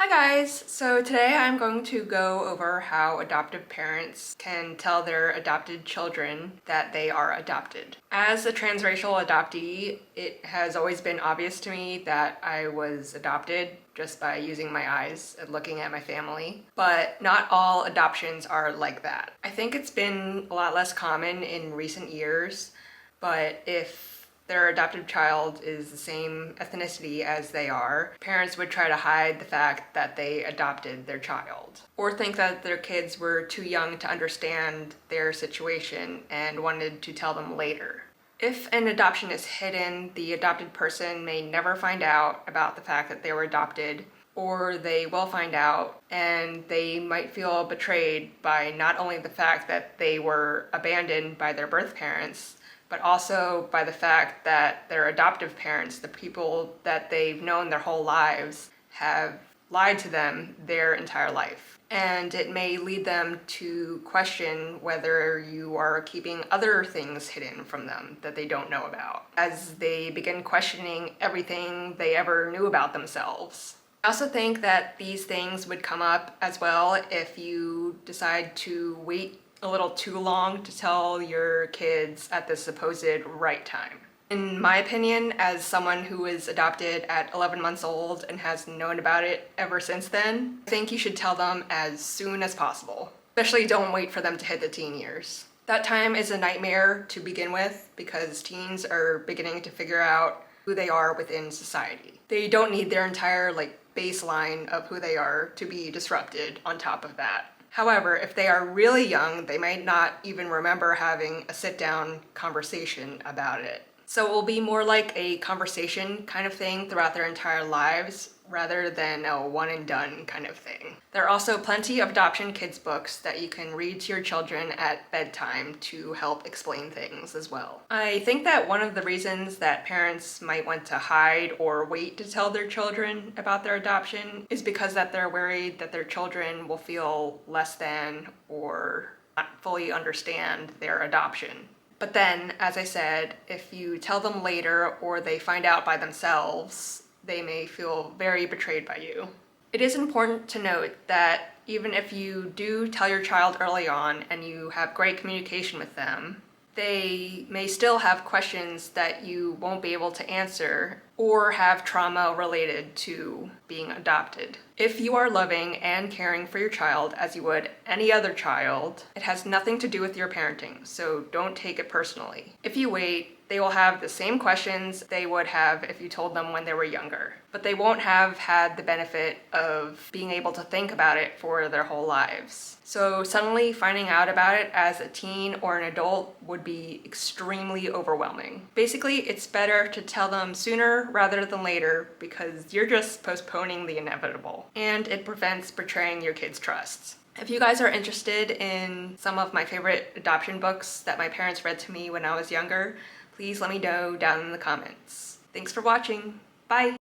Hi guys! So today I'm going to go over how adoptive parents can tell their adopted children that they are adopted. As a transracial adoptee, it has always been obvious to me that I was adopted just by using my eyes and looking at my family. But not all adoptions are like that. I think it's been a lot less common in recent years, but if their adopted child is the same ethnicity as they are, parents would try to hide the fact that they adopted their child, or think that their kids were too young to understand their situation and wanted to tell them later. If an adoption is hidden, the adopted person may never find out about the fact that they were adopted, or they will find out and they might feel betrayed by not only the fact that they were abandoned by their birth parents, but also by the fact that their adoptive parents, the people that they've known their whole lives, have lied to them their entire life. And it may lead them to question whether you are keeping other things hidden from them that they don't know about, as they begin questioning everything they ever knew about themselves. I also think that these things would come up as well if you decide to wait a little too long to tell your kids at the supposed right time. In my opinion, as someone who was adopted at 11 months old and has known about it ever since then, I think you should tell them as soon as possible. Especially don't wait for them to hit the teen years. That time is a nightmare to begin with because teens are beginning to figure out who they are within society. They don't need their entire baseline of who they are to be disrupted on top of that. However, if they are really young, they might not even remember having a sit-down conversation about it. So it will be more like a conversation kind of thing throughout their entire lives, rather than a one-and-done kind of thing. There are also plenty of adoption kids books that you can read to your children at bedtime to help explain things as well. I think that one of the reasons that parents might want to hide or wait to tell their children about their adoption is because that they're worried that their children will feel less than or not fully understand their adoption. But then, as I said, if you tell them later or they find out by themselves, they may feel very betrayed by you. It is important to note that even if you do tell your child early on and you have great communication with them, they may still have questions that you won't be able to answer or have trauma related to being adopted. If you are loving and caring for your child as you would any other child, it has nothing to do with your parenting, so don't take it personally. If you wait, they will have the same questions they would have if you told them when they were younger, but they won't have had the benefit of being able to think about it for their whole lives. So suddenly finding out about it as a teen or an adult would be extremely overwhelming. Basically, it's better to tell them sooner rather than later because you're just postponing the inevitable, and it prevents betraying your kids' trusts. If you guys are interested in some of my favorite adoption books that my parents read to me when I was younger, please let me know down in the comments. Thanks for watching. Bye!